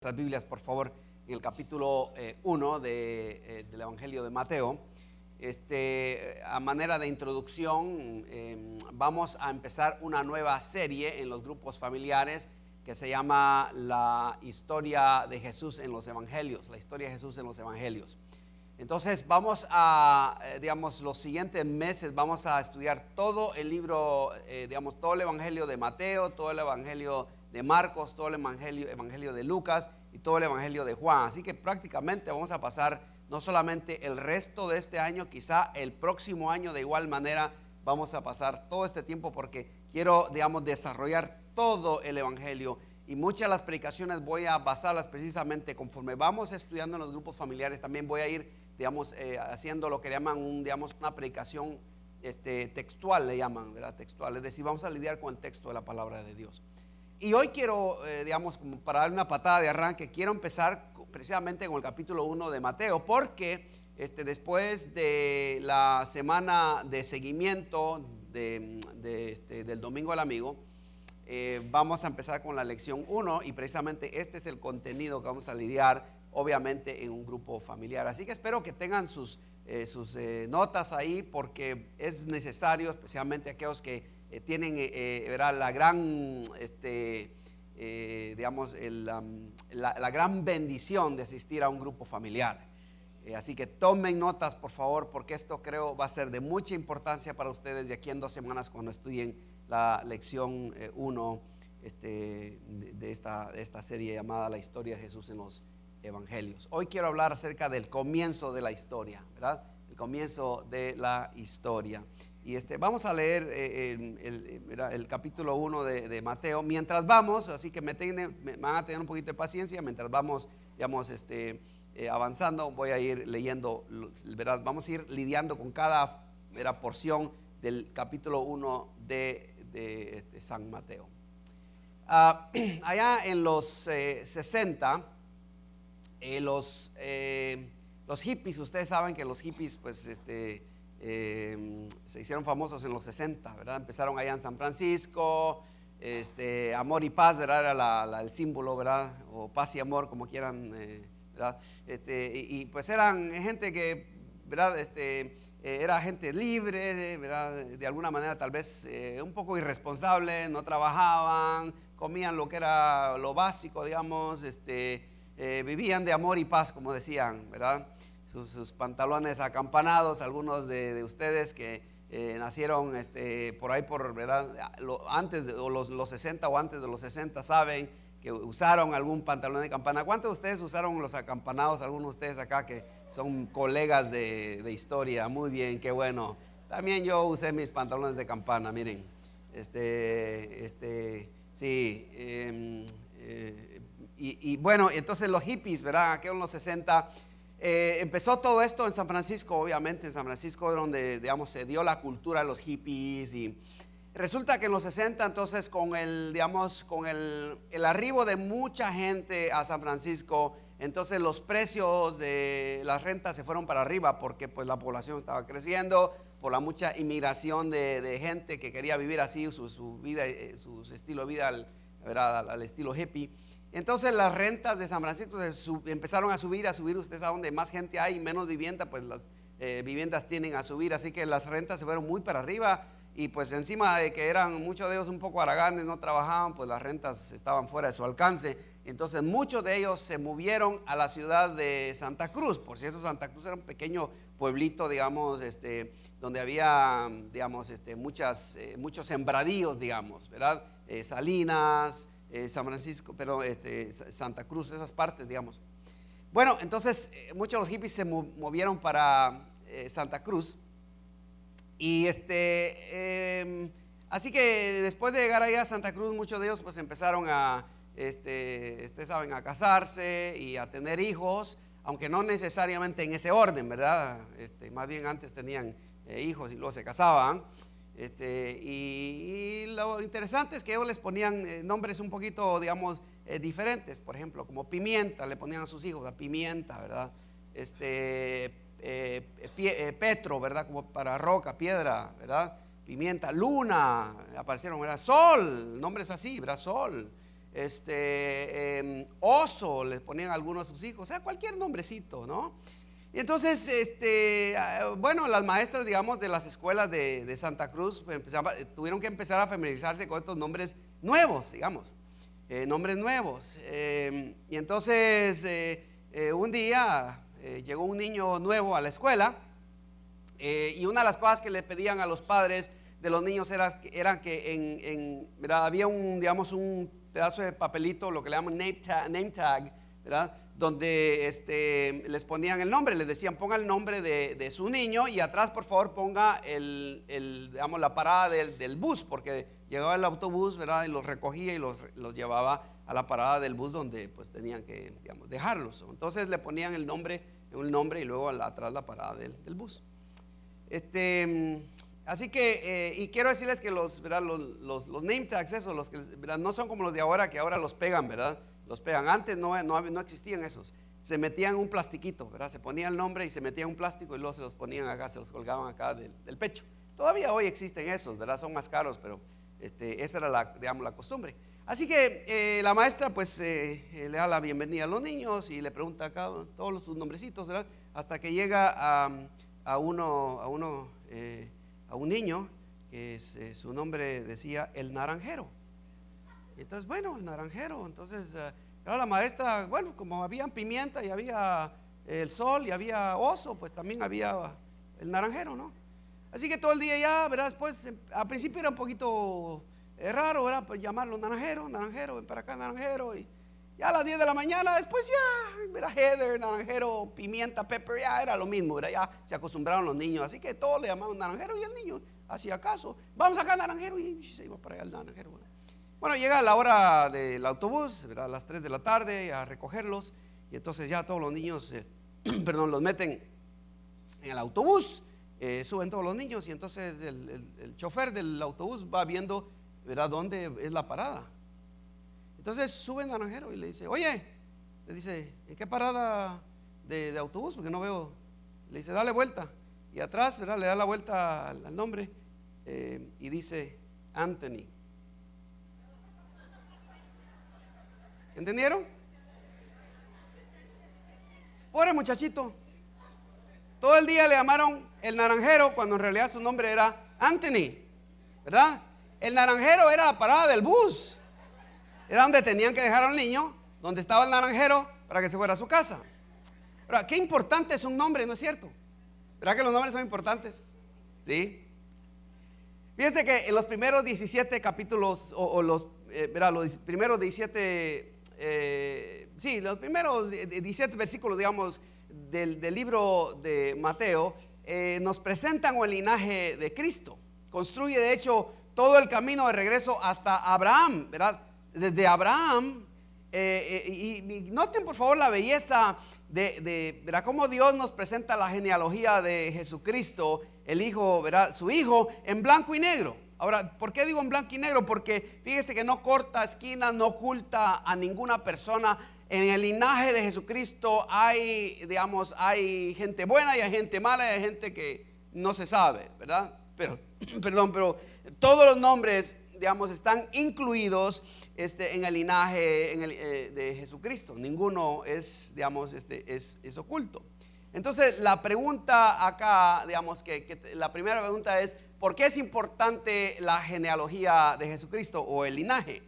Las Biblias, por favor, en el capítulo 1 del Evangelio de Mateo. A manera de introducción, vamos a empezar una nueva serie en los grupos familiares que se llama La historia de Jesús en los Evangelios, la historia de Jesús en los Evangelios. Entonces vamos a, los siguientes meses vamos a estudiar todo el libro, todo el Evangelio de Mateo, todo el Evangelio de Marcos, todo el evangelio de Lucas y todo el Evangelio de Juan. Así que prácticamente vamos a pasar no solamente el resto de este año, quizá el próximo año de igual manera vamos a pasar todo este tiempo, porque quiero, desarrollar todo el Evangelio, y muchas de las predicaciones voy a basarlas precisamente conforme vamos estudiando en los grupos familiares. También voy a ir, haciendo lo que llaman una predicación textual, le llaman, ¿verdad? Textual, es decir, vamos a lidiar con el texto de la palabra de Dios. Y hoy quiero, como para dar una patada de arranque, quiero empezar precisamente con el capítulo 1 de Mateo, porque después de la semana de seguimiento del Domingo del Amigo, vamos a empezar con la lección 1, y precisamente este es el contenido que vamos a lidiar, obviamente, en un grupo familiar. Así que espero que tengan sus notas ahí, porque es necesario, especialmente aquellos que tienen la gran la gran bendición de asistir a un grupo familiar. Así que tomen notas, por favor, porque esto creo va a ser de mucha importancia para ustedes de aquí en 2 semanas, cuando estudien la lección 1 de esta serie llamada La historia de Jesús en los Evangelios. Hoy quiero hablar acerca del comienzo de la historia, ¿verdad? El comienzo de la historia. Y vamos a leer el capítulo 1 de Mateo mientras vamos, así que me van a tener un poquito de paciencia mientras vamos, avanzando. Voy a ir leyendo, ¿verdad? Vamos a ir lidiando con cada porción del capítulo 1 de San Mateo. Allá en los 60, los hippies, ustedes saben que los hippies pues se hicieron famosos en los 60, ¿verdad? Empezaron allá en San Francisco. Amor y paz, ¿verdad? Era el símbolo, ¿verdad? O paz y amor, como quieran, ¿verdad? Y pues eran gente que, ¿verdad? Era gente libre, ¿verdad? De alguna manera tal vez un poco irresponsable, no trabajaban, comían lo que era lo básico, vivían de amor y paz, como decían, ¿verdad? Sus pantalones acampanados. Algunos de ustedes que nacieron por ahí, ¿verdad? Antes de los 60 o antes de los 60, saben que usaron algún pantalón de campana. ¿Cuántos de ustedes usaron los acampanados? Algunos de ustedes acá que son colegas de historia. Muy bien, qué bueno. También yo usé mis pantalones de campana, miren. Sí. Y bueno, entonces los hippies, ¿verdad? Aquí en los 60. Empezó todo esto en San Francisco, obviamente. En San Francisco, donde se dio la cultura de los hippies. Y resulta que en los 60, entonces, con el arribo de mucha gente a San Francisco, entonces los precios de las rentas se fueron para arriba, porque pues la población estaba creciendo por la mucha inmigración de gente que quería vivir así su vida, su estilo de vida, ¿verdad? Al estilo hippie. Entonces las rentas de San Francisco empezaron a subir. Ustedes saben, donde más gente hay y menos vivienda, pues las viviendas tienden a subir. Así que las rentas se fueron muy para arriba. Y pues encima de que eran muchos de ellos un poco haraganes, no trabajaban, pues las rentas estaban fuera de su alcance. Entonces muchos de ellos se movieron a la ciudad de Santa Cruz. Por si eso, Santa Cruz era un pequeño pueblito, donde había, muchos sembradíos, ¿verdad? Salinas, San Francisco, pero Santa Cruz, esas partes, Bueno, entonces muchos de los hippies se movieron para Santa Cruz. Y así que después de llegar allá a Santa Cruz, muchos de ellos pues empezaron a saben, a casarse y a tener hijos, aunque no necesariamente en ese orden, ¿verdad? Más bien antes tenían hijos y luego se casaban. Y lo interesante es que ellos les ponían nombres un poquito, diferentes. Por ejemplo, como Pimienta, le ponían a sus hijos a Pimienta, ¿verdad? Petro, ¿verdad? Como para roca, piedra, ¿verdad? Pimienta. Luna, aparecieron, ¿verdad? Sol, nombres así, ¿verdad? Sol. Oso, les ponían algunos a sus hijos, o sea, cualquier nombrecito, ¿no? Y entonces, bueno, las maestras, digamos, de las escuelas de Santa Cruz pues, tuvieron que empezar a familiarizarse con estos nombres nuevos, digamos, nombres nuevos. Y entonces, un día llegó un niño nuevo a la escuela, y una de las cosas que le pedían a los padres de los niños eran que ¿verdad? Había digamos, un pedazo de papelito, lo que le llaman name tag, ¿verdad? Donde les ponían el nombre, les decían ponga el nombre de su niño y atrás por favor ponga digamos, la parada del bus, porque llegaba el autobús, ¿verdad? Y los recogía y los llevaba a la parada del bus donde pues tenían que, digamos, dejarlos. Entonces le ponían el nombre y luego atrás la parada del bus. Así que, y quiero decirles que los name tags, esos, los que, ¿verdad? No son como los de ahora, que ahora los pegan, ¿verdad? Los pegan. Antes no existían esos. Se metían un plastiquito, ¿verdad? Se ponía el nombre y se metía un plástico y luego se los ponían acá, se los colgaban acá del pecho. Todavía hoy existen esos, ¿verdad? Son más caros, pero esa era digamos, la costumbre. Así que la maestra pues le da la bienvenida a los niños y le pregunta acá todos sus nombrecitos, ¿verdad? Hasta que llega a un niño que su nombre decía el naranjero. Entonces, bueno, el naranjero. Entonces, la maestra, bueno, como había pimienta y había el sol y había oso, pues también había el naranjero, ¿no? Así que todo el día ya, ¿verdad? Después, al principio era un poquito raro, ¿verdad? Pues llamarlo naranjero, ven para acá, naranjero. Y ya a las 10 de la mañana, después ya, era heather, naranjero, pimienta, pepper, ya era lo mismo, ¿verdad? Ya se acostumbraron los niños, así que todos le llamaban naranjero y el niño hacía caso. Vamos acá, naranjero, y se iba para allá el naranjero, ¿verdad? Bueno, llega la hora del autobús, ¿verdad? A las 3 de la tarde a recogerlos y entonces ya todos los niños, los meten en el autobús, suben todos los niños y entonces el chofer del autobús va viendo, ¿verdad? Dónde es la parada. Entonces sube el naranjero y le dice, oye, le dice, ¿en qué parada de autobús? Porque no veo. Le dice, dale vuelta. Y atrás, ¿verdad? Le da la vuelta al nombre y dice, Anthony. ¿Entendieron? Pobre muchachito. Todo el día le llamaron el naranjero cuando en realidad su nombre era Anthony, ¿verdad? El naranjero era la parada del bus. Era donde tenían que dejar al niño, donde estaba el naranjero para que se fuera a su casa. Pero qué importante es un nombre, ¿no es cierto? ¿Verdad que los nombres son importantes? ¿Sí? Fíjense que en los primeros 17 capítulos, los primeros 17, los primeros 17 versículos, digamos, del libro de Mateo, nos presentan el linaje de Cristo. Construye, de hecho, todo el camino de regreso hasta Abraham, ¿verdad? Desde Abraham, y noten por favor la belleza de ¿verdad? Cómo Dios nos presenta la genealogía de Jesucristo, el Hijo, ¿verdad? Su Hijo, en blanco y negro. Ahora, ¿por qué digo en blanco y negro? Porque fíjese que no corta esquinas, no oculta a ninguna persona. En el linaje de Jesucristo hay, digamos, hay gente buena y hay gente mala y hay gente que no se sabe, ¿verdad? Pero todos los nombres, digamos, están incluidos en el linaje de Jesucristo. Ninguno es, digamos, es oculto. Entonces, la pregunta acá, digamos, la primera pregunta es, ¿por qué es importante la genealogía de Jesucristo o el linaje?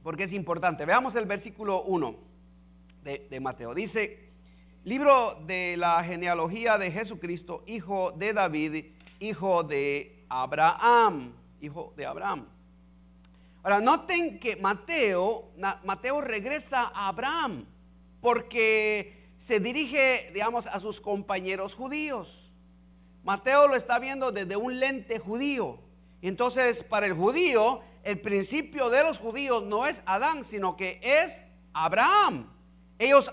¿Por qué es importante? Veamos el versículo 1 de Mateo. Dice, libro de la genealogía de Jesucristo, hijo de David, hijo de Abraham. Hijo de Abraham. Ahora, noten que Mateo regresa a Abraham porque se dirige, digamos, a sus compañeros judíos. Mateo lo está viendo desde un lente judío. Entonces, para el judío, el principio de los judíos no es Adán, sino que es Abraham.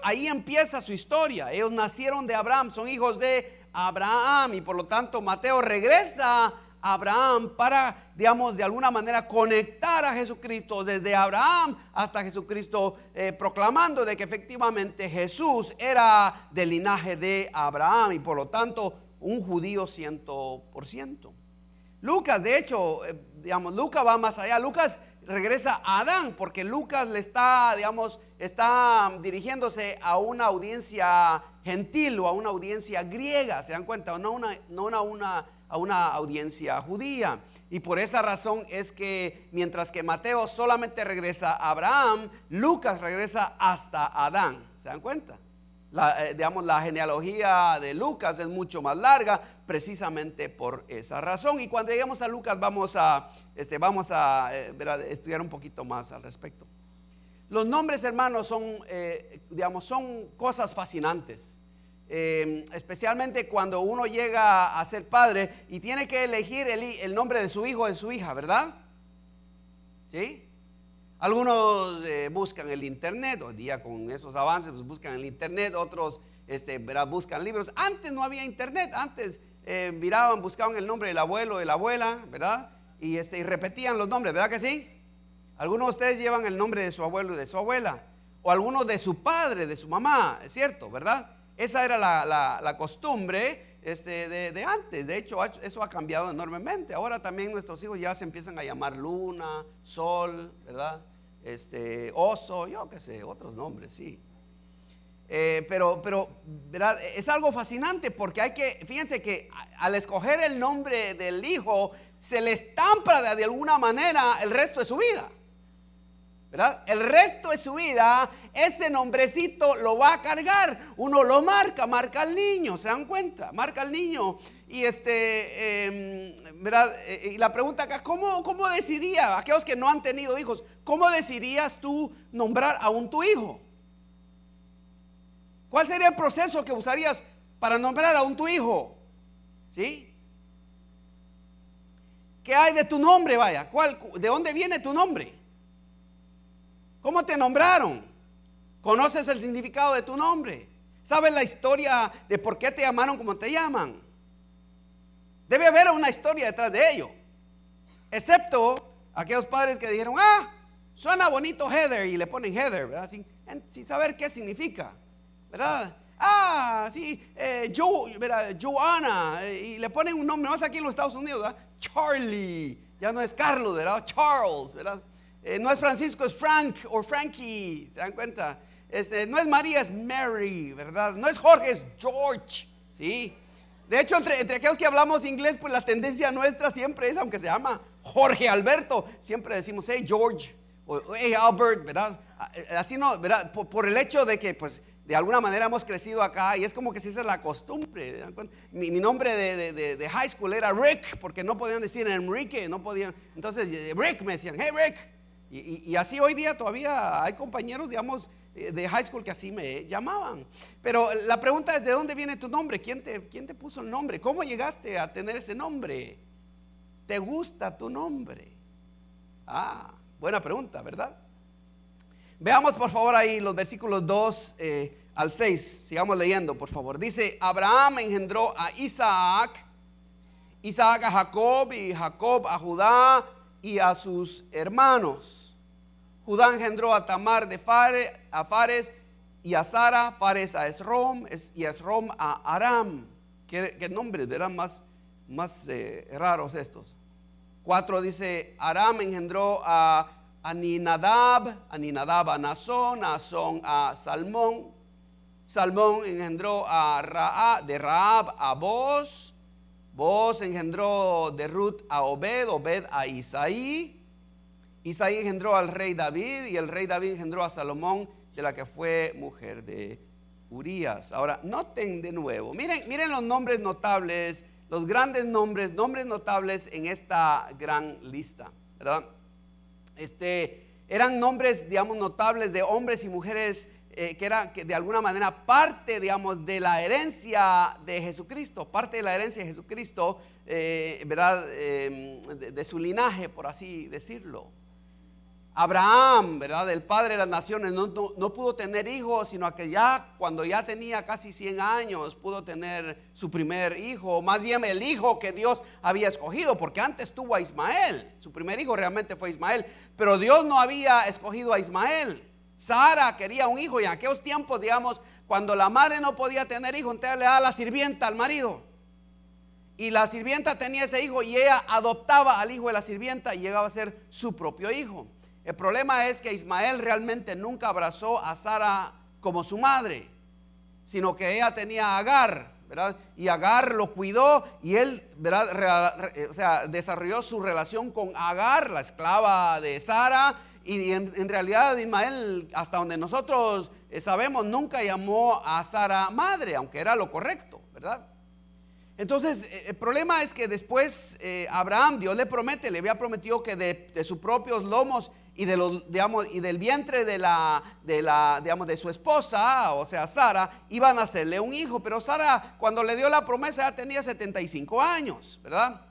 Ahí empieza su historia. Ellos nacieron de Abraham, son hijos de Abraham, y por lo tanto Mateo regresa a Abraham para, digamos, de alguna manera conectar a Jesucristo desde Abraham hasta Jesucristo, proclamando de que efectivamente Jesús era del linaje de Abraham y por lo tanto un judío 100%. Lucas, de hecho, digamos, Lucas va más allá. Lucas regresa a Adán, porque Lucas le está, digamos, está dirigiéndose a una audiencia gentil o a una audiencia griega, ¿se dan cuenta? No a una audiencia judía. Y por esa razón es que mientras que Mateo solamente regresa a Abraham, Lucas regresa hasta Adán, ¿se dan cuenta? La genealogía de Lucas es mucho más larga precisamente por esa razón. Y cuando lleguemos a Lucas vamos a estudiar un poquito más al respecto. Los nombres, hermanos, son cosas fascinantes, especialmente cuando uno llega a ser padre y tiene que elegir el nombre de su hijo o de su hija, ¿verdad? ¿Sí? Algunos buscan el internet, hoy día con esos avances pues buscan el internet, otros buscan libros. Antes no había internet, antes buscaban el nombre del abuelo, de la abuela, ¿verdad? Y repetían los nombres, ¿verdad que sí? Algunos de ustedes llevan el nombre de su abuelo y de su abuela, o algunos de su padre, de su mamá, es cierto, ¿verdad? Esa era la costumbre de antes. De hecho, eso ha cambiado enormemente. Ahora también nuestros hijos ya se empiezan a llamar Luna, Sol, ¿verdad? Oso, yo qué sé, otros nombres, sí. Pero ¿verdad? Es algo fascinante porque fíjense que al escoger el nombre del hijo, se le estampa de alguna manera el resto de su vida, ¿verdad? El resto de su vida, ese nombrecito lo va a cargar. Uno lo marca al niño, ¿se dan cuenta? Marca al niño. Y ¿verdad? Y la pregunta acá, ¿cómo decidiría, aquellos que no han tenido hijos, cómo decidirías tú nombrar a tu hijo? ¿Cuál sería el proceso que usarías para nombrar a tu hijo? ¿Sí? ¿Qué hay de tu nombre, vaya? ¿De dónde viene tu nombre? ¿Cómo te nombraron? ¿Conoces el significado de tu nombre? ¿Sabes la historia de por qué te llamaron como te llaman? Debe haber una historia detrás de ello. Excepto aquellos padres que dijeron, suena bonito Heather, y le ponen Heather, ¿verdad? Sin saber qué significa, ¿verdad? Sí, Joanna, y le ponen un nombre más aquí en los Estados Unidos, ¿verdad? Charlie, ya no es Carlos, ¿verdad? Charles, ¿verdad? No es Francisco, es Frank o Frankie, ¿se dan cuenta? No es María, es Mary, ¿verdad? No es Jorge, es George, ¿sí? De hecho, entre aquellos que hablamos inglés, pues la tendencia nuestra siempre es, aunque se llama Jorge Alberto, siempre decimos, hey George, o hey Albert, ¿verdad? Así no, ¿verdad? Por el hecho de que, pues, de alguna manera hemos crecido acá y es como que se hizo la costumbre. Mi nombre de high school era Rick, porque no podían decir Enrique, no podían. Entonces, Rick me decían, hey Rick. Y así hoy día todavía hay compañeros, digamos, de high school que así me llamaban. Pero la pregunta es, ¿de dónde viene tu nombre? ¿Quién te puso el nombre? ¿Cómo llegaste a tener ese nombre? ¿Te gusta tu nombre? Buena pregunta, ¿verdad? Veamos por favor ahí los versículos 2 al 6. Sigamos leyendo, por favor. Dice, Abraham engendró a Isaac, Isaac a Jacob y Jacob a Judá y a sus hermanos. Judá engendró a Tamar de Fares y a Sara, Fares a Esrom y a Esrom a Aram. ¿Qué nombres, verdad? Más raros estos. 4 dice, Aram engendró a Aminadab a Nazón, Nazón a Salmón, Salmón engendró a Rahab a Boz, Boz engendró de Ruth a Obed, Obed a Isaí, Isaí engendró al rey David y el rey David engendró a Salomón, de la que fue mujer de Urías. Ahora noten de nuevo, miren los nombres notables, los grandes nombres notables en esta gran lista, ¿verdad? Eran nombres, digamos, notables de hombres y mujeres que de alguna manera parte, digamos, de la herencia de Jesucristo, parte de la herencia de Jesucristo, ¿verdad? De su linaje, por así decirlo. Abraham, ¿verdad? El padre de las naciones, no pudo tener hijos, sino que cuando ya tenía casi 100 años pudo tener su primer hijo, más bien el hijo que Dios había escogido, porque antes tuvo a Ismael. Su primer hijo realmente fue Ismael, pero Dios no había escogido a Ismael. Sara quería un hijo, y en aquellos tiempos, digamos, cuando la madre no podía tener hijo, entonces le daba la sirvienta al marido, y la sirvienta tenía ese hijo y ella adoptaba al hijo de la sirvienta y llegaba a ser su propio hijo. El problema es que Ismael realmente nunca abrazó a Sara como su madre, sino que ella tenía a Agar, ¿verdad? Y Agar lo cuidó y él, ¿verdad? O sea, desarrolló su relación con Agar, la esclava de Sara. Y en realidad Ismael, hasta donde nosotros sabemos, nunca llamó a Sara madre, aunque era lo correcto, ¿verdad? Entonces el problema es que después Abraham, Dios le promete, le había prometido que de sus propios lomos y de los, digamos, y del vientre de su esposa, o sea Sara, iban a hacerle un hijo. Pero Sara, cuando le dio la promesa, ya tenía 75 años, ¿verdad?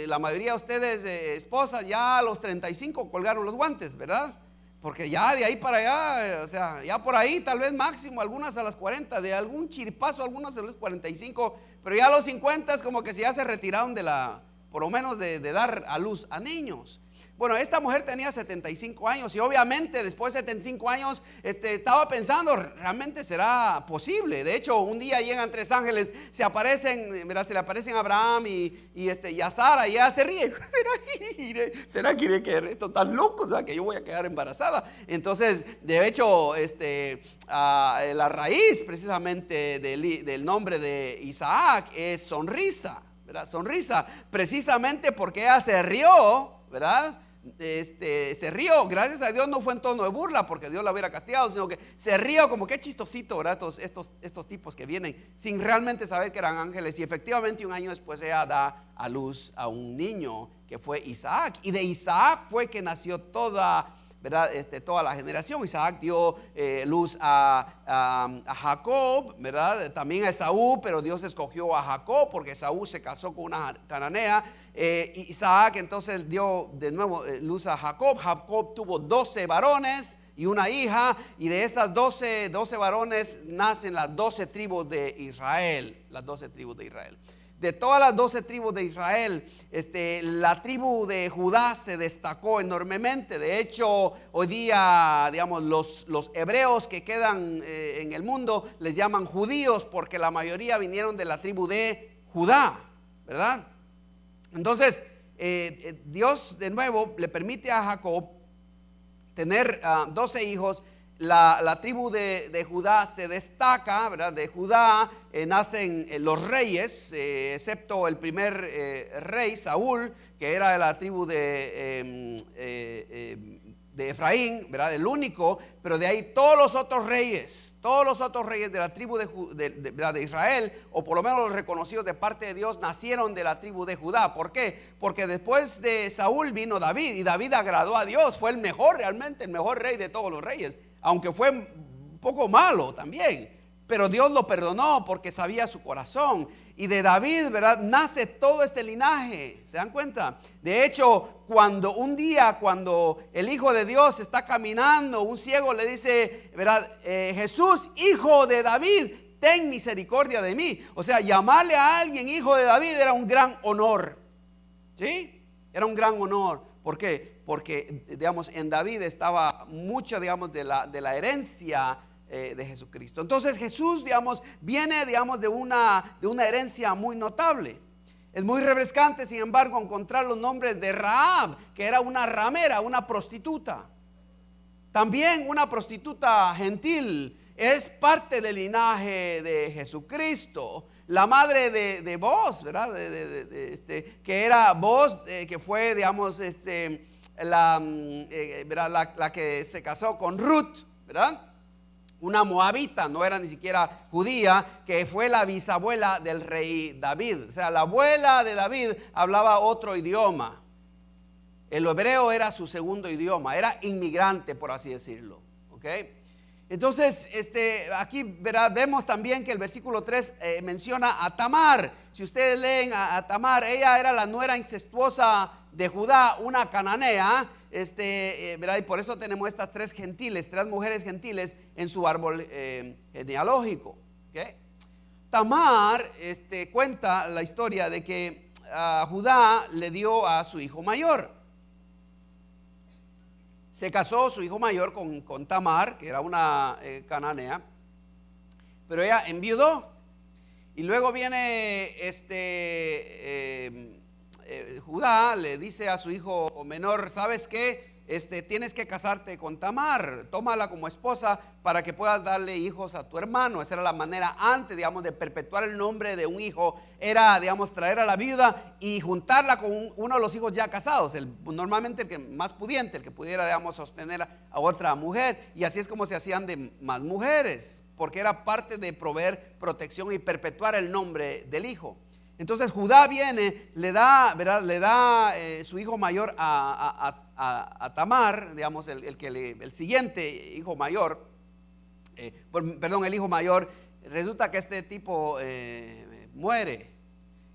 La mayoría de ustedes, esposas, ya a los 35 colgaron los guantes, ¿verdad? Porque ya de ahí para allá, o sea, ya por ahí tal vez máximo, algunas a las 40, de algún chiripazo, algunas a los 45, pero ya a los 50 es como que ya se retiraron por lo menos de dar a luz a niños. Bueno, esta mujer tenía 75 años y obviamente después de 75 años estaba pensando, ¿realmente será posible? De hecho, un día llegan tres ángeles, se le aparecen a Abraham y a Sara, y ella se ríe. ¿Será que esto tan loco, ¿verdad? Que yo voy a quedar embarazada? Entonces, de hecho, la raíz precisamente del nombre de Isaac es sonrisa, ¿verdad? Sonrisa, precisamente porque ella se rió, ¿verdad? Se rió, gracias a Dios no fue en tono de burla porque Dios la hubiera castigado, sino que se rió como qué chistosito, ¿verdad? Estos tipos que vienen sin realmente saber que eran ángeles. Y efectivamente un año después ella da a luz a un niño que fue Isaac, y de Isaac fue que nació toda, ¿verdad? Toda la generación. Isaac dio luz a Jacob, ¿verdad? También a Esaú, pero Dios escogió a Jacob porque Esaú se casó con una cananea. Isaac entonces dio de nuevo luz a Jacob. Jacob tuvo 12 varones y una hija, y de esas 12 varones nacen las 12 tribus de Israel. Las 12 tribus de Israel. De todas las 12 tribus de Israel, la tribu de Judá se destacó enormemente. De hecho, hoy día, digamos, los hebreos que quedan en el mundo les llaman judíos porque la mayoría vinieron de la tribu de Judá, ¿verdad? Entonces, Dios de nuevo le permite a Jacob tener 12 hijos. La tribu de Judá se destaca, ¿verdad? De Judá nacen los reyes, excepto el primer rey, Saúl, que era de la tribu de Efraín, ¿verdad? El único. Pero de ahí todos los otros reyes de la tribu de Israel, o por lo menos los reconocidos de parte de Dios, nacieron de la tribu de Judá. ¿Por qué? Porque después de Saúl vino David, y David agradó a Dios, fue el mejor, realmente el mejor rey de todos los reyes, aunque fue un poco malo también, pero Dios lo perdonó porque sabía su corazón. Y de David, ¿verdad?, nace todo este linaje. ¿Se dan cuenta? De hecho, cuando el Hijo de Dios está caminando, un ciego le dice, ¿verdad?, Jesús, hijo de David, ten misericordia de mí. O sea, llamarle a alguien hijo de David era un gran honor. ¿Sí? Era un gran honor. ¿Por qué? Porque, digamos, en David estaba mucho, digamos, de la herencia de Jesucristo. Entonces Jesús, digamos, viene, digamos, de una herencia muy notable. Es muy refrescante, sin embargo, encontrar los nombres de Rahab, que era una ramera, una prostituta. También una prostituta gentil. Es parte del linaje de Jesucristo. La madre de Boaz, ¿verdad? Que era Boaz, que fue, digamos, la que se casó con Ruth, ¿verdad? Una moabita, no era ni siquiera judía, que fue la bisabuela del rey David. O sea, la abuela de David hablaba otro idioma. El hebreo era su segundo idioma, era inmigrante, por así decirlo. ¿Ok? Entonces, aquí vemos también que el versículo 3 menciona a Tamar. Si ustedes leen a Tamar, ella era la nuera incestuosa de Judá, una cananea, ¿verdad? Y por eso tenemos estas tres mujeres gentiles en su árbol genealógico. ¿Okay? Tamar cuenta la historia de que Judá le dio a su hijo mayor. Se casó su hijo mayor con Tamar, que era una cananea, pero ella enviudó. Y luego viene Judá, le dice a su hijo menor, ¿sabes qué? tienes que casarte con Tamar, tómala como esposa para que puedas darle hijos a tu hermano. Esa era la manera antes, digamos, de perpetuar el nombre de un hijo, era, digamos, traer a la viuda y juntarla con uno de los hijos ya casados, normalmente el que más pudiente, el que pudiera, digamos, sostener a otra mujer, y así es como se hacían de más mujeres, porque era parte de proveer protección y perpetuar el nombre del hijo. Entonces Judá viene, le da, ¿verdad? Le da su hijo mayor a Tamar, digamos, el siguiente hijo mayor, el hijo mayor. Resulta que este tipo muere,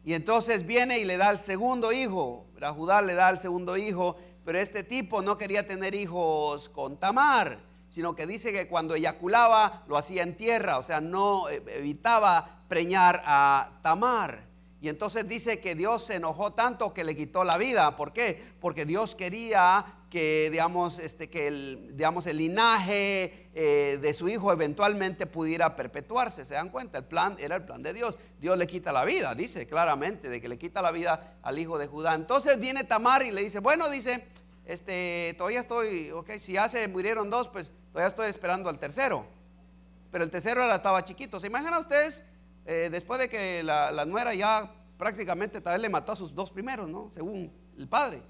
y entonces viene y le da el segundo hijo, ¿verdad? Judá le da el segundo hijo, pero este tipo no quería tener hijos con Tamar, sino que dice que cuando eyaculaba lo hacía en tierra, o sea, no evitaba preñar a Tamar. Y entonces dice que Dios se enojó tanto que le quitó la vida. ¿Por qué? Porque Dios quería que, digamos, el linaje de su hijo eventualmente pudiera perpetuarse. ¿Se dan cuenta? El plan era el plan de Dios. Dios le quita la vida, dice claramente de que le quita la vida al hijo de Judá. Entonces viene Tamar y le dice, bueno, dice, todavía estoy, ok, si ya se murieron dos, pues todavía estoy esperando al tercero. Pero el tercero estaba chiquito. ¿Se imaginan ustedes? Después de que la nuera ya prácticamente tal vez le mató a sus dos primeros, ¿no? Según el padre.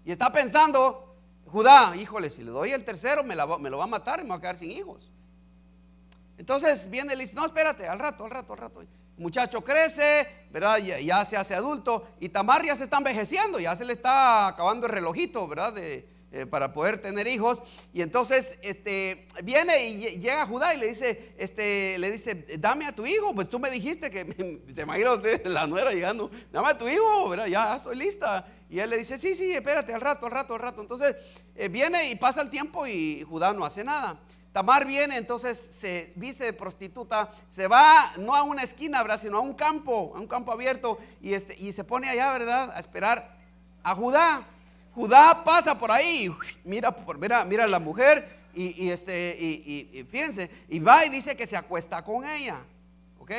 Y está pensando, Judá, híjole, si le doy el tercero me lo va a matar y me va a quedar sin hijos. Entonces viene y le dice, no, espérate, al rato. El muchacho crece, ¿verdad? Ya se hace adulto, y Tamar ya se está envejeciendo, ya se le está acabando el relojito, ¿verdad? Para poder tener hijos. Y entonces viene y llega Judá y le dice, dame a tu hijo, pues tú me dijiste que, se imagina usted la nuera llegando, dame a tu hijo, ¿verdad? Ya estoy lista. Y él le dice, sí, espérate, al rato. Entonces viene y pasa el tiempo y Judá no hace nada. Tamar viene, entonces se viste de prostituta, se va no a una esquina, ¿verdad? Sino a un campo abierto, y se pone allá, ¿verdad? A esperar a Judá. Judá pasa por ahí, mira a la mujer y fíjense, y va y dice que se acuesta con ella, ¿ok?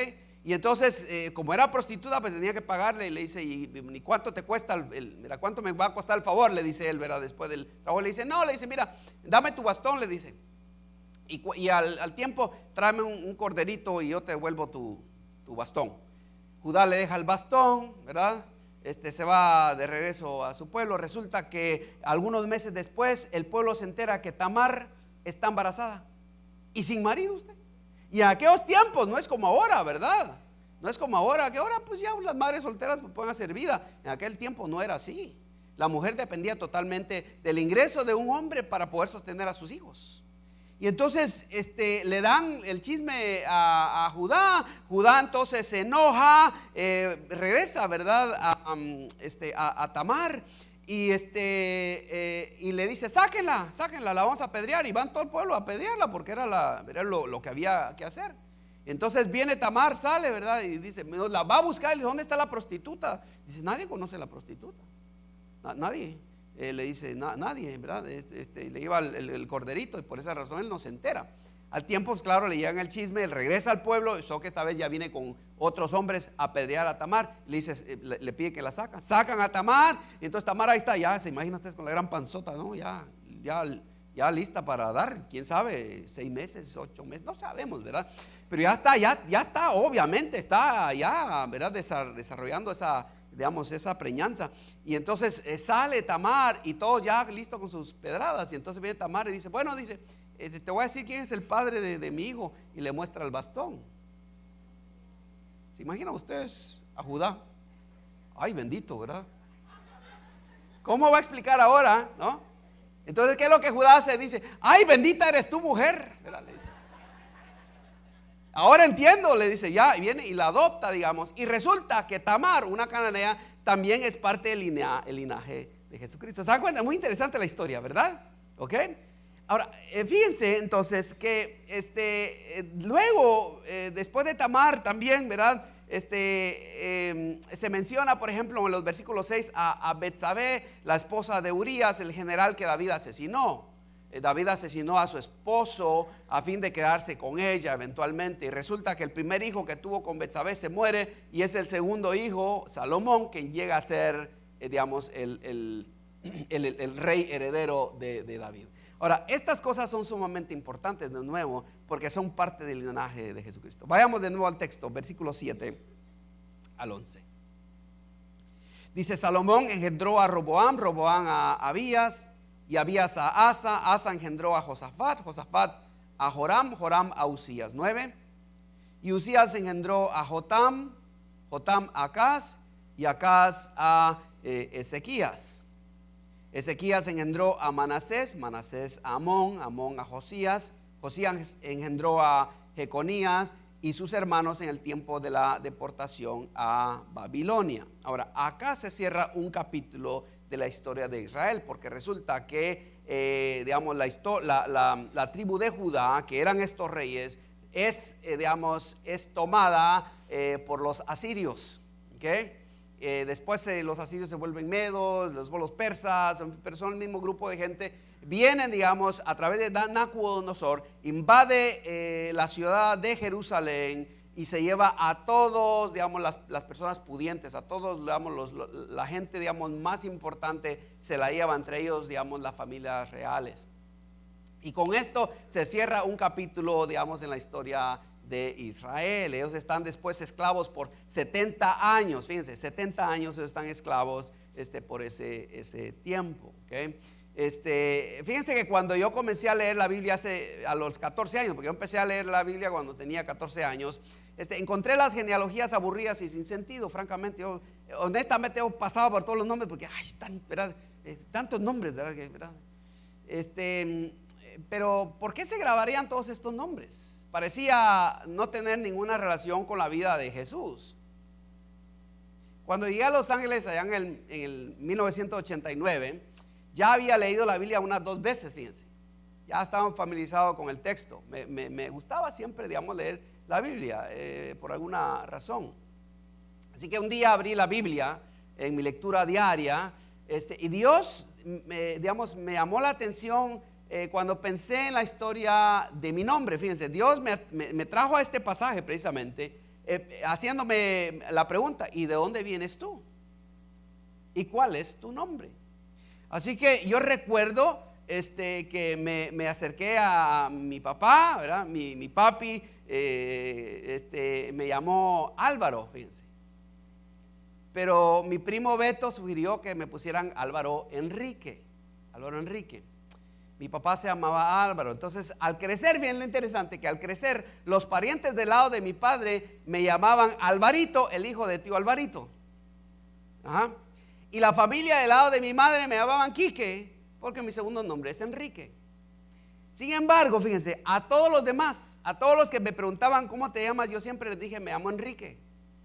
Y entonces, como era prostituta, pues tenía que pagarle, y le dice, ¿y cuánto te cuesta mira, cuánto me va a costar el favor? Le dice él, ¿verdad? Después del trabajo le dice, no, le dice, mira, dame tu bastón, le dice, y al tiempo tráeme un corderito y yo te devuelvo tu bastón. Judá le deja el bastón, ¿verdad? Se va de regreso a su pueblo. Resulta que algunos meses después el pueblo se entera que Tamar está embarazada y sin marido usted. Y en aquellos tiempos no es como ahora, ¿verdad? No es como ahora, que ahora pues ya las madres solteras pueden hacer vida. En aquel tiempo no era así. La mujer dependía totalmente del ingreso de un hombre para poder sostener a sus hijos. Y entonces le dan el chisme a Judá. Judá entonces se enoja, regresa, ¿verdad? A Tamar, y le dice, sáquenla, la vamos a apedrear. Y van todo el pueblo a apedrearla porque era lo que había que hacer. Entonces viene Tamar, sale, ¿verdad? Y dice, la va a buscar, y dice, ¿dónde está la prostituta? Dice, nadie conoce a la prostituta, nadie. Le dice, nadie, ¿verdad? Le lleva el corderito, y por esa razón él no se entera. Al tiempo, pues claro, le llegan el chisme, él regresa al pueblo, solo que esta vez ya viene con otros hombres a apedrear a Tamar. Le dice, le pide que la sacan a Tamar, y entonces Tamar ahí está, ya se imagina ustedes con la gran panzota, ¿no? Ya lista para dar, quién sabe, 6 meses, 8 meses, no sabemos, ¿verdad? Pero ya está, obviamente está ya, ¿verdad? Desarrollando esa preñanza. Y entonces sale Tamar y todos ya listos con sus pedradas. Y entonces viene Tamar y dice, bueno, dice, te voy a decir quién es el padre de mi hijo. Y le muestra el bastón. ¿Se imaginan ustedes a Judá? Ay, bendito, ¿verdad? ¿Cómo va a explicar ahora, no? Entonces, ¿qué es lo que Judá hace? Dice, ay, bendita eres tu mujer, ¿verdad? Le dice, ahora entiendo, le dice, ya, y viene y la adopta, digamos. Y resulta que Tamar, una cananea, también es parte del linaje de Jesucristo. ¿Se dan cuenta? Muy interesante la historia, ¿verdad? ¿Ok? Ahora, fíjense entonces que luego, después de Tamar también, ¿verdad? Se menciona, por ejemplo, en los versículos 6 a Betsabé, la esposa de Urías, el general que David asesinó. David asesinó a su esposo a fin de quedarse con ella eventualmente, y resulta que el primer hijo que tuvo con Betsabé se muere, y es el segundo hijo, Salomón, quien llega a ser, digamos, el el rey heredero de David. Ahora, estas cosas son sumamente importantes de nuevo porque son parte del linaje de Jesucristo. Vayamos de nuevo al texto, versículo 7 al 11. Dice: Salomón engendró a Roboam, Roboam a Abías, y Abías a Asa, Asa engendró a Josafat, Josafat a Joram, Joram a Usías. 9. Y Usías engendró a Jotam, Jotam a Acaz, y Acaz a Ezequías. Ezequías engendró a Manasés, Manasés a Amón, Amón a Josías, Josías engendró a Jeconías y sus hermanos en el tiempo de la deportación a Babilonia. Ahora, acá se cierra un capítulo de la historia de Israel, porque resulta que, digamos, la tribu de Judá, que eran estos reyes, es tomada por los asirios, ¿ok? Después los asirios se vuelven medos, los persas, pero son el mismo grupo de gente. Vienen, digamos, a través de Nabucodonosor, invade la ciudad de Jerusalén y se lleva a todos, digamos, las personas pudientes, a todos, digamos, la gente, digamos, más importante se la lleva, entre ellos, digamos, las familias reales. Y con esto se cierra un capítulo, digamos, en la historia de Israel. Ellos están después esclavos por 70 años. Fíjense, 70 años ellos están esclavos por ese tiempo, ¿okay? Fíjense que cuando yo comencé a leer la Biblia a los 14 años, porque yo empecé a leer la Biblia cuando tenía 14 años, encontré las genealogías aburridas y sin sentido. Francamente, yo honestamente he pasado por todos los nombres porque ¿verdad? Tantos nombres, ¿verdad? Pero ¿por qué se grabarían todos estos nombres? Parecía no tener ninguna relación con la vida de Jesús. Cuando llegué a Los Ángeles allá en el 1989, ya había leído la Biblia unas 2 veces, fíjense. Ya estaba familiarizado con el texto. Me gustaba siempre, digamos, leer la Biblia por alguna razón. Así que un día abrí la Biblia en mi lectura diaria, y Dios, digamos, me llamó la atención cuando pensé en la historia de mi nombre. Fíjense, Dios me trajo a este pasaje precisamente, haciéndome la pregunta: ¿y de dónde vienes tú? ¿Y cuál es tu nombre? Así que yo recuerdo que me acerqué a mi papá, ¿verdad? Mi papi me llamó Álvaro, fíjense. Pero mi primo Beto sugirió que me pusieran Álvaro Enrique. Álvaro Enrique. Mi papá se llamaba Álvaro. Entonces, al crecer, bien lo interesante, que al crecer, los parientes del lado de mi padre me llamaban Alvarito, el hijo de tío Alvarito. Ajá. Y la familia del lado de mi madre me llamaban Quique, porque mi segundo nombre es Enrique. Sin embargo, fíjense, a todos los demás, a todos los que me preguntaban ¿cómo te llamas?, yo siempre les dije: me llamo Enrique.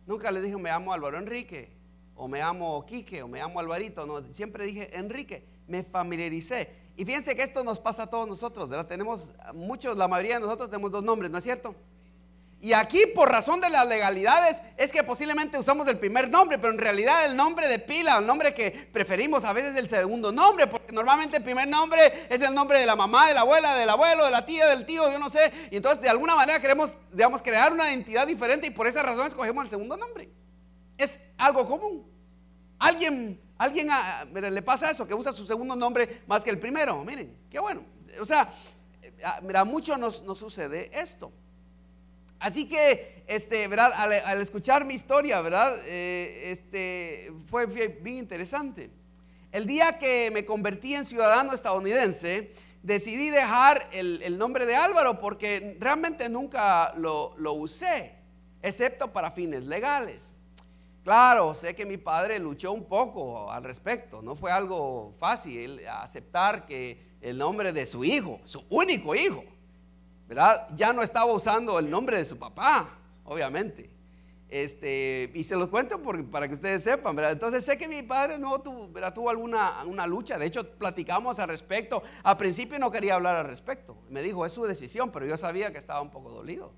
Nunca les dije me llamo Álvaro Enrique, o me llamo Quique, o me llamo Alvarito. No, siempre dije Enrique. Me familiaricé. Y fíjense que esto nos pasa a todos nosotros, ¿verdad? Tenemos muchos, la mayoría de nosotros tenemos 2 nombres, ¿no es cierto? Y aquí, por razón de las legalidades, es que posiblemente usamos el primer nombre, pero en realidad el nombre de pila, el nombre que preferimos a veces, el segundo nombre, porque normalmente el primer nombre es el nombre de la mamá, de la abuela, del abuelo, de la tía, del tío, yo no sé. Y entonces de alguna manera queremos, digamos, crear una identidad diferente, y por esa razón escogemos el segundo nombre. Es algo común. Alguien le pasa eso, que usa su segundo nombre más que el primero. Miren, qué bueno. O sea, mira, a muchos nos sucede esto. Así que, ¿verdad? Al escuchar mi historia, ¿verdad? Fue bien interesante. El día que me convertí en ciudadano estadounidense, decidí dejar el nombre de Álvaro, porque realmente nunca lo usé, excepto para fines legales. Claro, sé que mi padre luchó un poco al respecto. No fue algo fácil aceptar que el nombre de su hijo, su único hijo, ¿verdad?, ya no estaba usando el nombre de su papá, obviamente. Y se los cuento para que ustedes sepan, ¿verdad? Entonces sé que mi padre no tuvo alguna lucha. De hecho, platicamos al respecto. Al principio no quería hablar al respecto. Me dijo: es su decisión, pero yo sabía que estaba un poco dolido.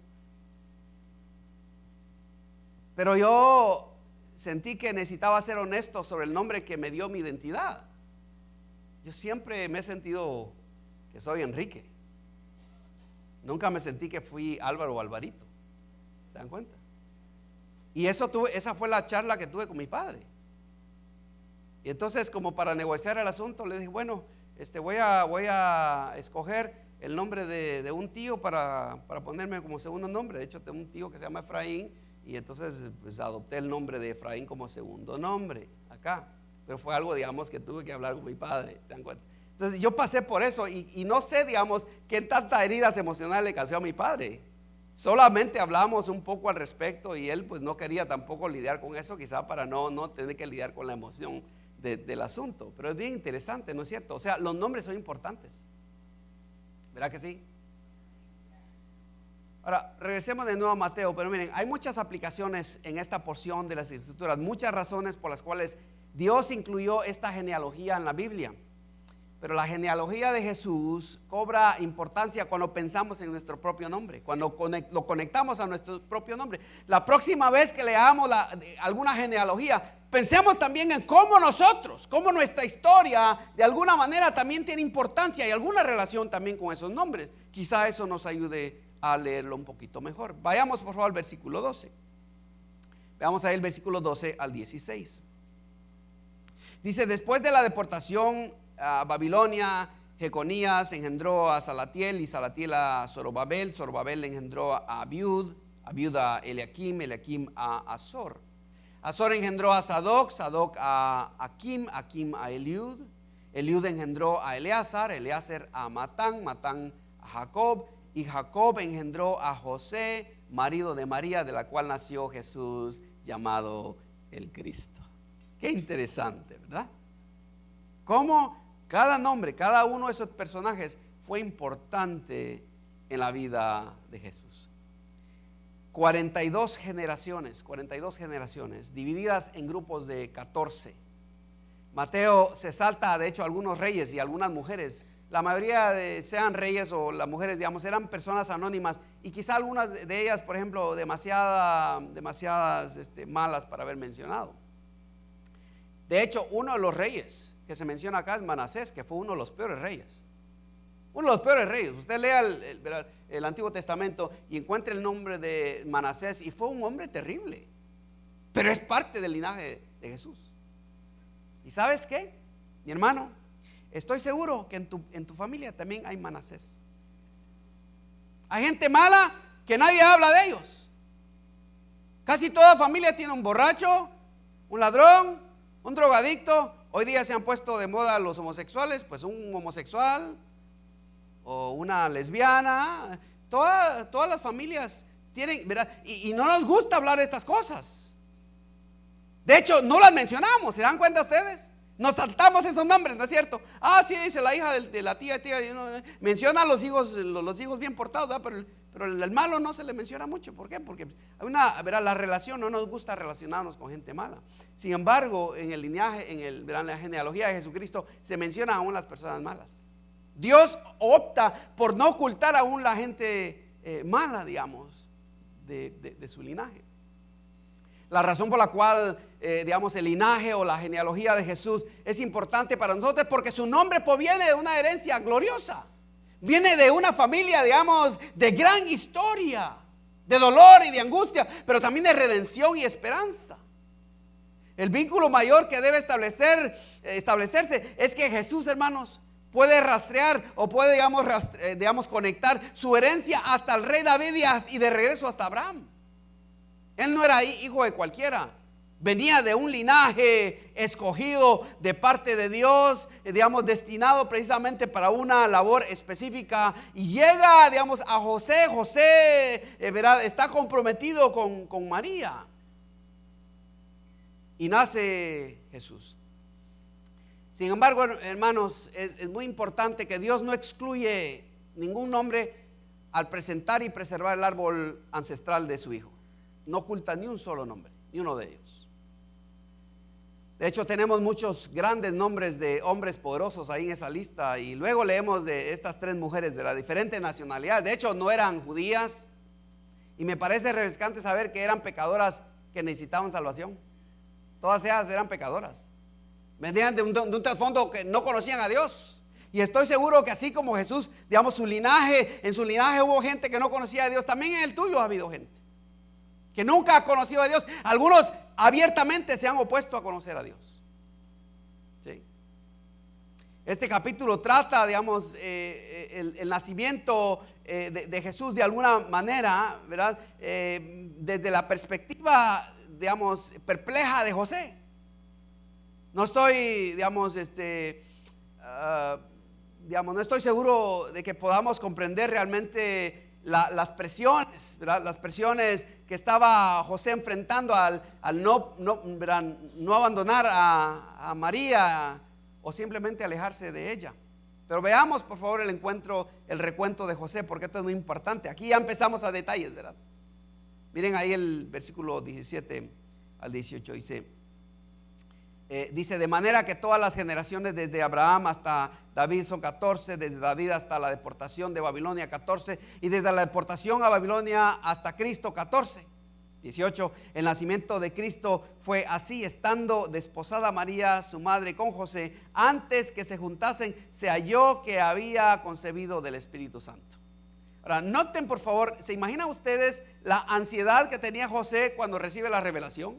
Pero yo sentí que necesitaba ser honesto sobre el nombre que me dio mi identidad. Yo siempre me he sentido que soy Enrique. Nunca me sentí que fui Álvaro o Alvarito. ¿Se dan cuenta? Y esa fue la charla que tuve con mi padre. Y entonces, como para negociar el asunto, le dije, bueno, voy a escoger el nombre de un tío para ponerme como segundo nombre. De hecho, tengo un tío que se llama Efraín, y entonces pues adopté el nombre de Efraín como segundo nombre acá. Pero fue algo, digamos, que tuve que hablar con mi padre, ¿se dan cuenta? Entonces yo pasé por eso y no sé, digamos, qué tantas heridas emocionales le causó a mi padre. Solamente hablamos un poco al respecto y él pues no quería tampoco lidiar con eso, quizá para no tener que lidiar con la emoción del asunto. Pero es bien interesante, ¿no es cierto? O sea, los nombres son importantes, ¿verdad que sí? Ahora, regresemos de nuevo a Mateo, pero miren, hay muchas aplicaciones en esta porción de las Escrituras, muchas razones por las cuales Dios incluyó esta genealogía en la Biblia. Pero la genealogía de Jesús cobra importancia cuando pensamos en nuestro propio nombre, cuando lo conectamos a nuestro propio nombre. La próxima vez que leamos alguna genealogía, pensemos también en cómo nuestra historia de alguna manera también tiene importancia y alguna relación también con esos nombres. Quizá eso nos ayude a leerlo un poquito mejor. Vayamos por favor al versículo 12. Veamos ahí el versículo 12 al 16. Dice: después de la deportación a Babilonia, Jeconías engendró a Salatiel, y Salatiel a Zorobabel, Zorobabel engendró a Abiud, Abiud a Eliakim, Eliakim a Azor. Azor engendró a Sadoc, Sadoc a Akim, Akim a Eliud, Eliud engendró a Eleazar, Eleazar a Matán, Matán a Jacob, y Jacob engendró a José, marido de María, de la cual nació Jesús, llamado el Cristo. Qué interesante, ¿verdad? Cómo cada nombre, cada uno de esos personajes fue importante en la vida de Jesús. 42 generaciones, divididas en grupos de 14. Mateo se salta, de hecho, algunos reyes y algunas mujeres. La mayoría sean reyes o las mujeres, digamos, eran personas anónimas, y quizá algunas de ellas, por ejemplo, demasiadas malas para haber mencionado. De hecho, uno de los reyes que se menciona acá es Manasés, que fue uno de los peores reyes. Uno de los peores reyes. Usted lea el Antiguo Testamento y encuentra el nombre de Manasés, y fue un hombre terrible, pero es parte del linaje de Jesús. ¿Y sabes qué, mi hermano? Estoy seguro que en tu familia también hay Manasés. Hay gente mala que nadie habla de ellos. Casi toda familia tiene un borracho, un ladrón, un drogadicto. Hoy día se han puesto de moda los homosexuales, pues un homosexual o una lesbiana. Todas las familias tienen, ¿verdad? Y no nos gusta hablar de estas cosas. De hecho, no las mencionamos, ¿se dan cuenta ustedes? Nos saltamos esos nombres, ¿no es cierto? Ah, sí, dice la hija de la tía, menciona a los hijos bien portados, ¿verdad? Pero el malo no se le menciona mucho. ¿Por qué? Porque hay ¿verdad? La relación, no nos gusta relacionarnos con gente mala. Sin embargo, en el linaje, ¿verdad? En la genealogía de Jesucristo se menciona aún las personas malas. Dios opta por no ocultar aún la gente mala, digamos, de su linaje. La razón por la cual, digamos, el linaje o la genealogía de Jesús es importante para nosotros es porque su nombre proviene de una herencia gloriosa. Viene de una familia, digamos, de gran historia, de dolor y de angustia, pero también de redención y esperanza. El vínculo mayor que debe establecerse es que Jesús, hermanos, puede rastrear o puede, digamos, conectar su herencia hasta el rey David y de regreso hasta Abraham. Él no era hijo de cualquiera. Venía de un linaje escogido de parte de Dios, digamos, destinado precisamente para una labor específica. Y llega, digamos, a José. José, ¿verdad? Está comprometido con María. Y nace Jesús. Sin embargo, hermanos, es muy importante que Dios no excluye ningún nombre al presentar y preservar el árbol ancestral de su Hijo. No oculta ni un solo nombre, ni uno de ellos. De hecho, tenemos muchos grandes nombres de hombres poderosos ahí en esa lista. Y luego leemos de estas 3 mujeres de las diferentes nacionalidades. De hecho, no eran judías. Y me parece refrescante saber que eran pecadoras que necesitaban salvación. Todas ellas eran pecadoras. Venían de un trasfondo que no conocían a Dios. Y estoy seguro que así como Jesús, digamos, en su linaje hubo gente que no conocía a Dios. También en el tuyo ha habido gente que nunca ha conocido a Dios. Algunos abiertamente se han opuesto a conocer a Dios. Este capítulo trata, digamos, el nacimiento de Jesús de alguna manera, ¿verdad? Desde la perspectiva, digamos, perpleja de José. No estoy, digamos, no estoy seguro de que podamos comprender realmente las presiones, ¿verdad? Las presiones que estaba José enfrentando al no abandonar a María o simplemente alejarse de ella. Pero veamos por favor el recuento de José, porque esto es muy importante. Aquí ya empezamos a detalles, ¿verdad? Miren ahí el versículo 17 al 18 dice, de manera que todas las generaciones desde Abraham hasta David son 14, desde David hasta la deportación de Babilonia 14, y desde la deportación a Babilonia hasta Cristo 14. 18, el nacimiento de Cristo fue así: estando desposada María, su madre, con José, antes que se juntasen, se halló que había concebido del Espíritu Santo. Ahora, noten por favor, ¿se imaginan ustedes la ansiedad que tenía José cuando recibe la revelación?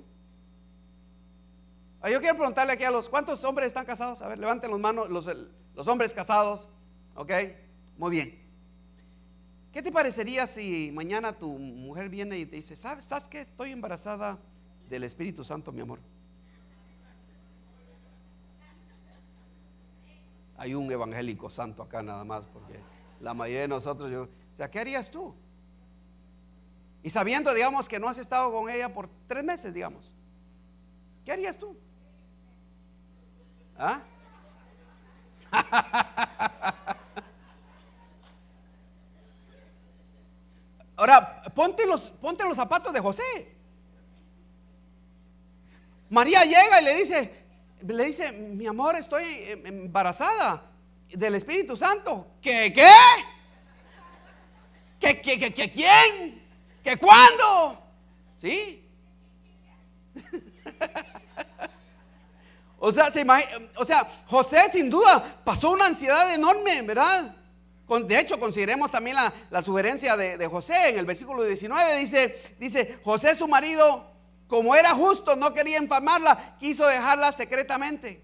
Yo quiero preguntarle aquí a ¿cuántos hombres están casados? A ver, levanten las manos los hombres casados. Ok, muy bien. ¿Qué te parecería si mañana tu mujer viene y te dice, ¿sabes qué? Estoy embarazada del Espíritu Santo, mi amor. Hay un evangélico santo acá nada más, porque la mayoría de nosotros, ¿qué harías tú? Y sabiendo, digamos, que no has estado con ella por 3 meses, digamos, ¿qué harías tú? ¿Ah? Ahora, ponte los zapatos de José. María llega y le dice, mi amor, estoy embarazada del Espíritu Santo. ¿Qué? ¿Que quién? ¿Que cuándo? ¿Sí? O sea, José sin duda pasó una ansiedad enorme, ¿verdad? De hecho, consideremos también la sugerencia de José. En el versículo 19 dice, José su marido, como era justo, no quería infamarla, quiso dejarla secretamente.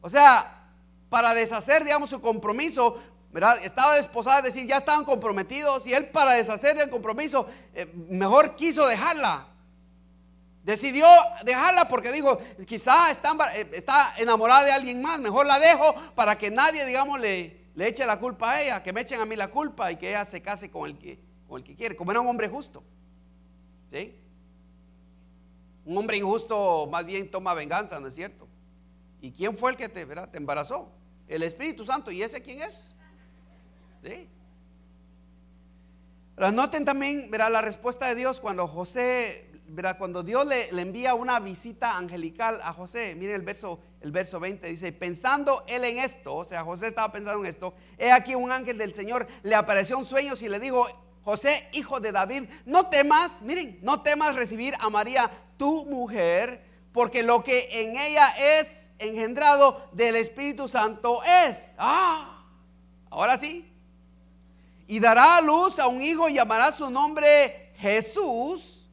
O sea, para deshacer, digamos, su compromiso, ¿verdad? Estaba desposada, es decir, ya estaban comprometidos, y él, para deshacer el compromiso, mejor quiso dejarla. Decidió dejarla porque dijo, quizá está enamorada de alguien más, mejor la dejo para que nadie, digamos, le eche la culpa a ella, que me echen a mí la culpa y que ella se case con el que quiere, como era un hombre justo. ¿Sí? Un hombre injusto más bien toma venganza, ¿no es cierto? ¿Y quién fue el que te embarazó? El Espíritu Santo. ¿Y ese quién es? ¿Sí? Pero noten también, verá, la respuesta de Dios cuando José, verá, cuando Dios le envía una visita angelical a José. Miren el verso 20, dice, pensando él en esto, o sea, José estaba pensando en esto, he aquí un ángel del Señor le apareció en sueños y le dijo, José, hijo de David, no temas recibir a María, tu mujer, porque lo que en ella es engendrado del Espíritu Santo es. Ahora sí. Y dará a luz a un hijo y llamará su nombre Jesús.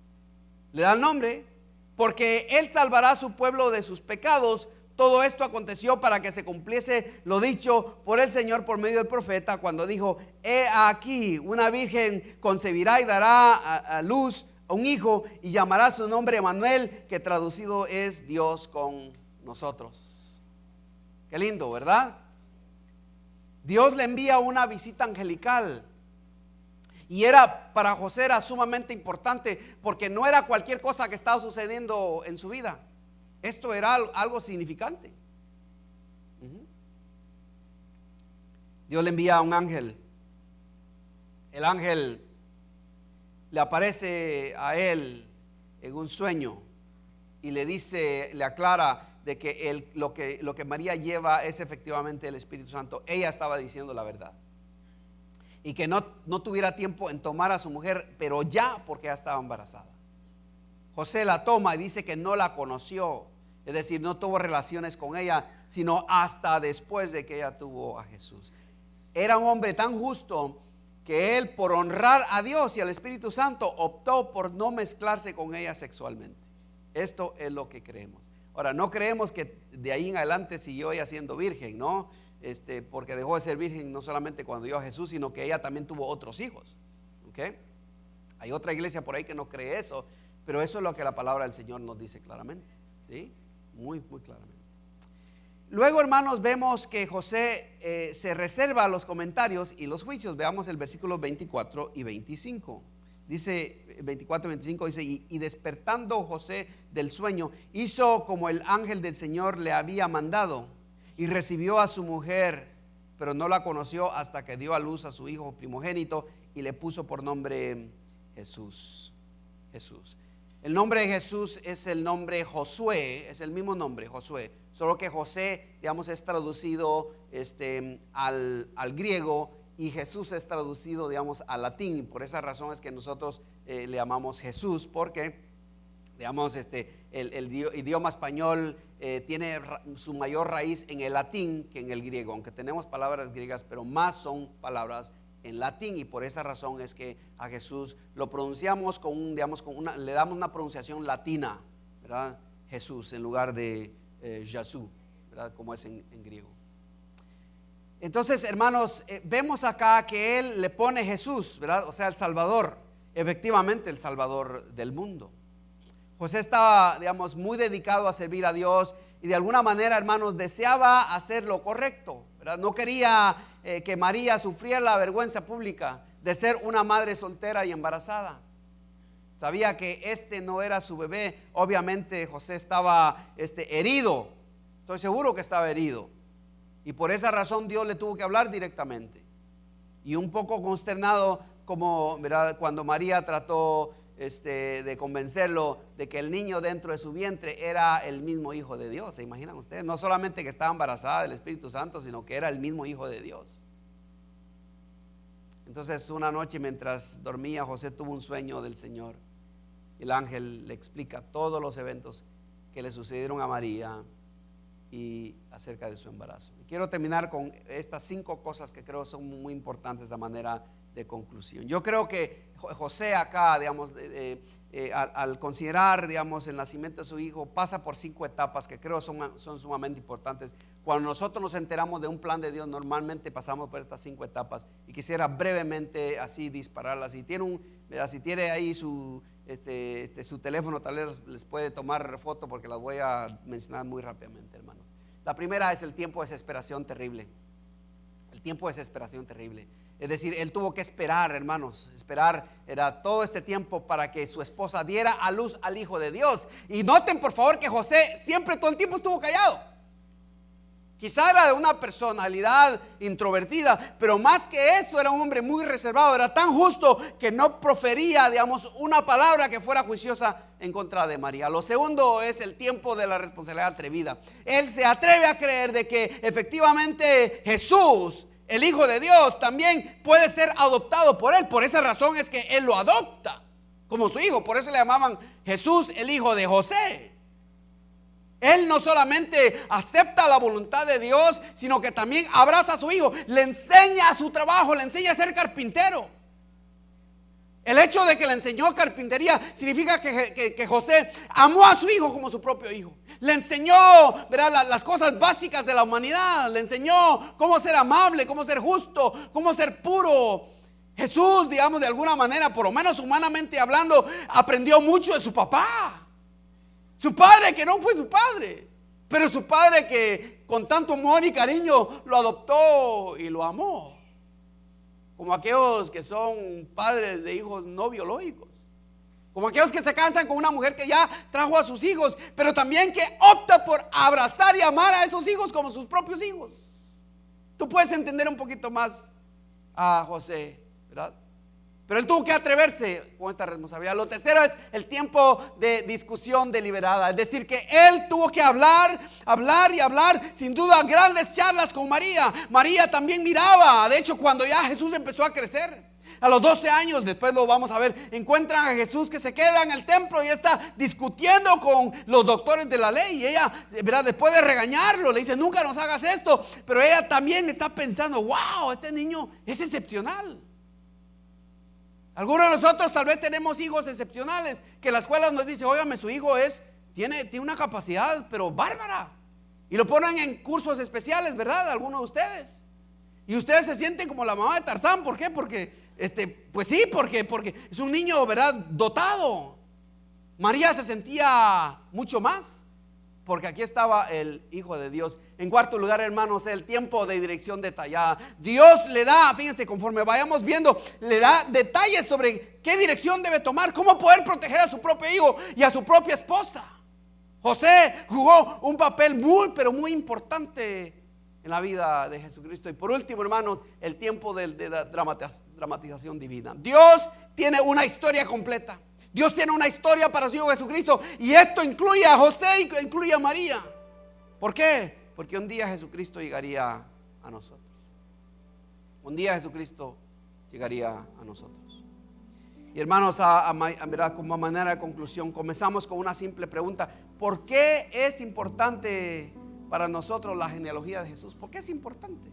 Le da el nombre, porque él salvará a su pueblo de sus pecados. Todo esto aconteció para que se cumpliese lo dicho por el Señor por medio del profeta, cuando dijo, he aquí, una virgen concebirá y dará a luz a un hijo y llamará su nombre Emmanuel, que traducido es Dios con nosotros. Qué lindo, ¿verdad? Dios le envía una visita angelical. Y para José era sumamente importante, porque no era cualquier cosa que estaba sucediendo en su vida. Esto era algo significante. Dios le envía a un ángel. El ángel le aparece a él en un sueño y le aclara de que lo que María lleva es efectivamente el Espíritu Santo. Ella estaba diciendo la verdad. Y que no tuviera tiempo en tomar a su mujer, pero ya, porque ya estaba embarazada. José la toma y dice que no la conoció, es decir, no tuvo relaciones con ella, sino hasta después de que ella tuvo a Jesús. Era un hombre tan justo que él, por honrar a Dios y al Espíritu Santo, optó por no mezclarse con ella sexualmente. Esto es lo que creemos. Ahora, no creemos que de ahí en adelante siguió ella siendo virgen, ¿no? Porque dejó de ser virgen no solamente cuando dio a Jesús, sino que ella también tuvo otros hijos. ¿Okay? Hay otra iglesia por ahí que no cree eso, pero eso es lo que la palabra del Señor nos dice claramente, ¿sí? Muy, muy claramente. Luego, hermanos, vemos que José se reserva los comentarios y los juicios. Veamos el versículo 24 y 25. Dice 24 y 25, dice: y despertando José del sueño, hizo como el ángel del Señor le había mandado, y recibió a su mujer, pero no la conoció hasta que dio a luz a su hijo primogénito, y le puso por nombre Jesús. Jesús. El nombre de Jesús es el nombre Josué, es el mismo nombre, Josué, solo que José, digamos, es traducido al griego, y Jesús es traducido, digamos, al latín, y por esa razón es que nosotros le llamamos Jesús, porque, digamos, el idioma español tiene su mayor raíz en el latín que en el griego, aunque tenemos palabras griegas, pero más son palabras en latín, y por esa razón es que a Jesús lo pronunciamos le damos una pronunciación latina, ¿verdad? Jesús en lugar de Jesús, ¿verdad? Como es en griego. Entonces, hermanos, vemos acá que él le pone Jesús, ¿verdad? O sea, el Salvador, efectivamente el Salvador del mundo. José estaba, digamos, muy dedicado a servir a Dios, y de alguna manera, hermanos, deseaba hacer lo correcto, ¿verdad? No quería que María sufriera la vergüenza pública de ser una madre soltera y embarazada. Sabía que no era su bebé. Obviamente José estaba herido, estoy seguro que estaba herido, y por esa razón Dios le tuvo que hablar directamente, y un poco consternado, como, ¿verdad?, cuando María trató de convencerlo de que el niño dentro de su vientre era el mismo Hijo de Dios. ¿Se imaginan ustedes? No solamente que estaba embarazada del Espíritu Santo, sino que era el mismo Hijo de Dios. Entonces, una noche mientras dormía, José tuvo un sueño del Señor. El ángel le explica todos los eventos que le sucedieron a María y acerca de su embarazo. Y quiero terminar con estas 5 cosas que creo son muy importantes de manera de conclusión. Yo creo que José acá, digamos, al considerar, digamos, el nacimiento de su hijo, pasa por 5 etapas que creo son sumamente importantes. Cuando nosotros nos enteramos de un plan de Dios, normalmente pasamos por estas 5 etapas, y quisiera brevemente así dispararlas. Si tiene ahí su teléfono, tal vez les puede tomar foto, porque las voy a mencionar muy rápidamente, hermanos. La primera es el tiempo de desesperación terrible. El tiempo de desesperación terrible. Es decir, él tuvo que esperar, hermanos, era todo este tiempo para que su esposa diera a luz al Hijo de Dios. Y noten por favor que José siempre, todo el tiempo estuvo callado. Quizá era de una personalidad introvertida, pero más que eso era un hombre muy reservado. Era tan justo que no profería, digamos, una palabra que fuera juiciosa en contra de María. Lo segundo es el tiempo de la responsabilidad atrevida. Él se atreve a creer de que efectivamente Jesús, el Hijo de Dios, también puede ser adoptado por él. Por esa razón es que él lo adopta como su hijo. Por eso le llamaban Jesús, el hijo de José. Él no solamente acepta la voluntad de Dios, sino que también abraza a su hijo, le enseña su trabajo, le enseña a ser carpintero. El hecho de que le enseñó carpintería significa que José amó a su hijo como su propio hijo. Le enseñó, ¿verdad?, las cosas básicas de la humanidad. Le enseñó cómo ser amable, cómo ser justo, cómo ser puro. Jesús, digamos, de alguna manera, por lo menos humanamente hablando, aprendió mucho de su papá. Su padre, que no fue su padre, pero su padre que con tanto amor y cariño lo adoptó y lo amó. Como aquellos que son padres de hijos no biológicos. Como aquellos que se casan con una mujer que ya trajo a sus hijos, pero también que opta por abrazar y amar a esos hijos como sus propios hijos. Tú puedes entender un poquito más a José, ¿verdad? Pero él tuvo que atreverse con esta responsabilidad. Lo tercero es el tiempo de discusión deliberada. Es decir, que él tuvo que hablar y hablar. Sin duda, grandes charlas con María. María también miraba. De hecho, cuando ya Jesús empezó a crecer, a los 12 años, después lo vamos a ver, encuentran a Jesús que se queda en el templo y está discutiendo con los doctores de la ley. Y ella, ¿verdad?, después de regañarlo, le dice: nunca nos hagas esto. Pero ella también está pensando: wow, este niño es excepcional. Algunos de nosotros tal vez tenemos hijos excepcionales, que la escuela nos dice: óigame, su hijo tiene una capacidad, pero bárbara. Y lo ponen en cursos especiales, ¿verdad? Algunos de ustedes. Y ustedes se sienten como la mamá de Tarzán. ¿Por qué? Porque, pues sí, porque es un niño, ¿verdad? Dotado. María se sentía mucho más, porque aquí estaba el Hijo de Dios. En cuarto lugar, hermanos, el tiempo de dirección detallada. Dios le da, fíjense, conforme vayamos viendo, le da detalles sobre qué dirección debe tomar, cómo poder proteger a su propio hijo y a su propia esposa. José jugó un papel pero muy importante en la vida de Jesucristo. Y por último, hermanos, el tiempo de la dramatización divina. Dios tiene una historia completa. Dios tiene una historia para su Hijo Jesucristo, y esto incluye a José y incluye a María. ¿Por qué? Porque un día Jesucristo llegaría a nosotros. Un día Jesucristo llegaría a nosotros. Y hermanos, como manera de conclusión, comenzamos con una simple pregunta: ¿por qué es importante para nosotros la genealogía de Jesús? ¿Por qué es importante?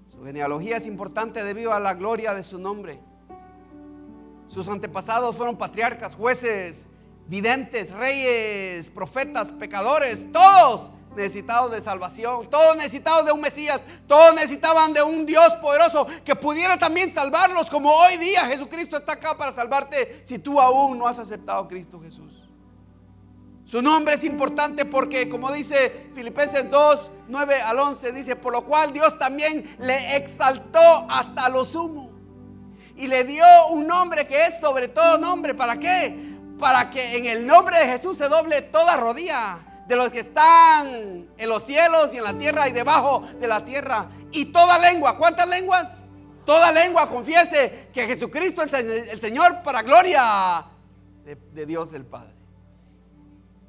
Su genealogía es importante debido a la gloria de su nombre. Sus antepasados fueron patriarcas, jueces, videntes, reyes, profetas, pecadores, todos necesitados de salvación, todos necesitados de un Mesías, todos necesitaban de un Dios poderoso que pudiera también salvarlos, como hoy día Jesucristo está acá para salvarte si tú aún no has aceptado a Cristo Jesús. Su nombre es importante porque, como dice Filipenses 2, 9 al 11, dice: por lo cual Dios también le exaltó hasta lo sumo y le dio un nombre que es sobre todo nombre. ¿Para qué? Para que en el nombre de Jesús se doble toda rodilla de los que están en los cielos y en la tierra y debajo de la tierra, y toda lengua. ¿Cuántas lenguas? Toda lengua confiese que Jesucristo es el Señor, para gloria de Dios el Padre.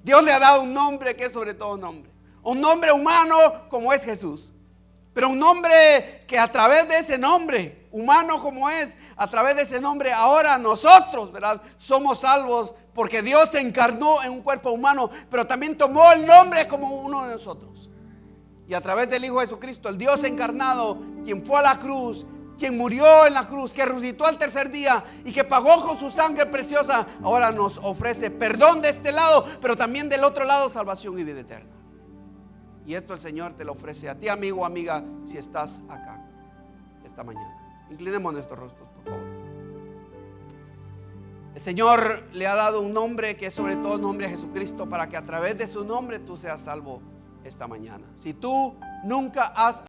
Dios le ha dado un nombre que es sobre todo nombre, un nombre humano como es Jesús, pero un nombre que a través de ese nombre, humano como es, a través de ese nombre, ahora nosotros, ¿verdad?, somos salvos, porque Dios se encarnó en un cuerpo humano, pero también tomó el nombre como uno de nosotros. Y a través del Hijo Jesucristo, el Dios encarnado, quien fue a la cruz, quien murió en la cruz, que resucitó al tercer día y que pagó con su sangre preciosa, ahora nos ofrece perdón de este lado, pero también del otro lado salvación y vida eterna. Y esto el Señor te lo ofrece a ti, amigo o amiga, si estás acá esta mañana. Inclinemos nuestros rostros, por favor. El Señor le ha dado un nombre que es sobre todo nombre a Jesucristo, para que a través de su nombre tú seas salvo esta mañana. Si tú nunca has